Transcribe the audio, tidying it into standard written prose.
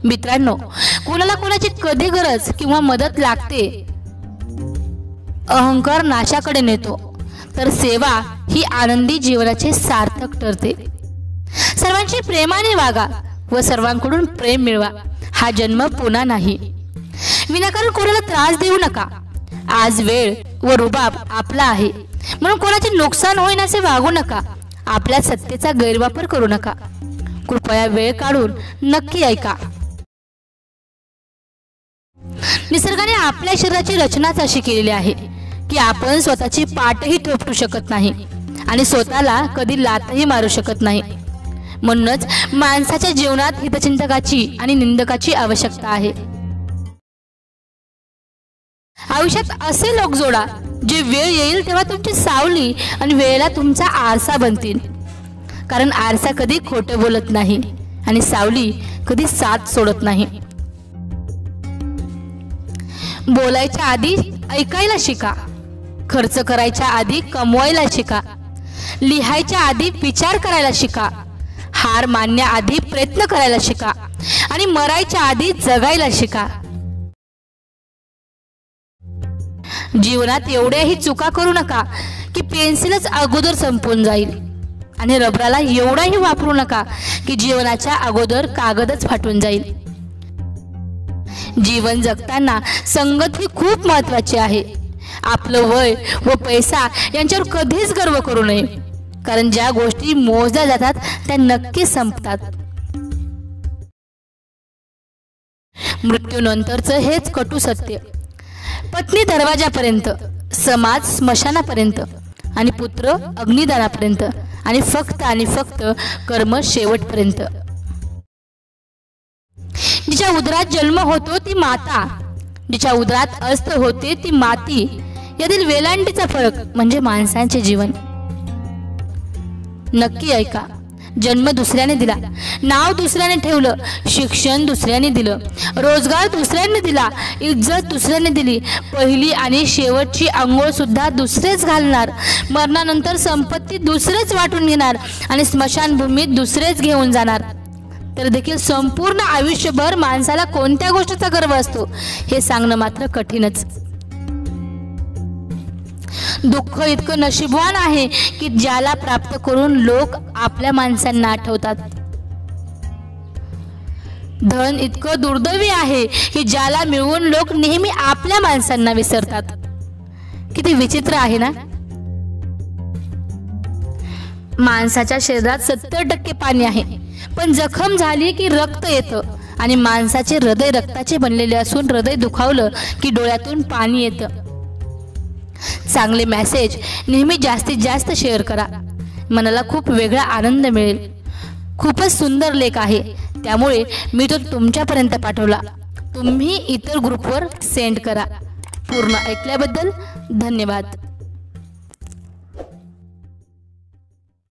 मित्रांनो, कोणाला कोणाची कधी गरज किंवा मदत लागते, अहंकार नाशाकडे नेतो, तर सेवा ही आनंदी जीवनाचे सार्थक ठरते। सर्वांशी प्रेमाने वागा व सर्वांकडून प्रेम मिळवा। हा जन्म पुन्हा नाही। विनाकारण कोणाला त्रास देऊ नका। आज वेळ व रुबाब आपला आहे म्हणून कोणाचे नुकसान होईन असे वागू नका। आपल्या सत्तेचा गैरवापर करू नका। कृपया वेळ काढून नक्की ऐका। निसर्गाने आपल्या शरीराची रचनाच अशी केलेली आहे की आपण स्वतःची पाठही थोपटू शकत नाही आणि स्वतःला कधी लातही मारू शकत नाही। म्हणूनच माणसाच्या जीवनात हितचिंतकाची आणि निंदकाची आवश्यकता आहे। आयुष्यात असे लोक जोडा जे वेळ येईल तेव्हा तुमची सावली आणि वेळेला तुमचा आरसा बनतील। कारण आरसा कधी खोटे बोलत नाही आणि सावली कधी साथ सोडत नाही। बोलायच्या आधी ऐकायला शिका। खर्च करायच्या आधी कमवायला शिका। लिहायच्या आधी विचार करायला शिका। हार मानण्याआधी प्रयत्न करायला शिका आणि मरायच्या आधी जगायला शिका। जीवनात एवढ्याही चुका करू नका की पेन्सिलच अगोदर संपून जाईल आणि रबराला एवढाही वापरू नका की जीवनाच्या अगोदर कागदच फाटून जाईल। जीवन जगताना संगत ही खूप महत्त्वाची आहे। आपलं वय व पैसा यांच्यावर कधीच गर्व करू नये, कारण ज्या गोष्टी मोजल्या जातात त्या नक्की संपतात। मृत्यूनंतरचं हेच कटू सत्य। पत्नी दरवाजापर्यंत, समाज स्मशानापर्यंत आणि पुत्र अग्निदानापर्यंत आणि फक्त कर्म शेवटपर्यंत। जिच्या उदरात जन्म होतो ती माता, जिच्या उदरात अस्त होते ती माती, यातील वेलांटीचा फरक म्हणजे माणसांचे जीवन। नक्की ऐका। जन्म दुसऱ्याने दिला, नाव दुसऱ्याने ठेवलं, शिक्षण दुसऱ्याने दिलं, रोजगार दुसऱ्याने दिला, इज्जत दुसऱ्याने दिली, पहिली आणि शेवटची अंघोळ सुद्धा दुसरेच घालणार, मरणानंतर संपत्ती दुसरेच वाटून घेणार आणि स्मशानभूमीत दुसरेच घेऊन जाणार। तर देखील संपूर्ण आयुष्यभर माणसाला कोणत्या गोष्टीचा गर्व असतो हे सांगणं मात्र कठीणच। दुःख इतकं नशीबवान आहे की ज्याला प्राप्त करून लोक आपल्या माणसांना आठवतात। धन इतकं दुर्दैवी आहे की ज्याला मिळवून लोक नेहमी आपल्या माणसांना विसरतात। किती विचित्र आहे ना। माणसाच्या शरीरात 70% पाणी आहे, पण जखम झाली की रक्त येतं आणि माणसाचे हृदय रक्ताचे बनलेले असून हृदय दुखावलं की डोळ्यातून पाणी येतं। चांगले मेसेज नेहमी जास्तीत जास्त शेअर करा, मनाला खूप वेगळा आनंद मिळेल। खूपच सुंदर लेख आहे, त्यामुळे मी तो तुमच्यापर्यंत पाठवला। तुम्ही इतर ग्रुपवर सेंड करा। पूर्ण ऐकल्याबद्दल धन्यवाद।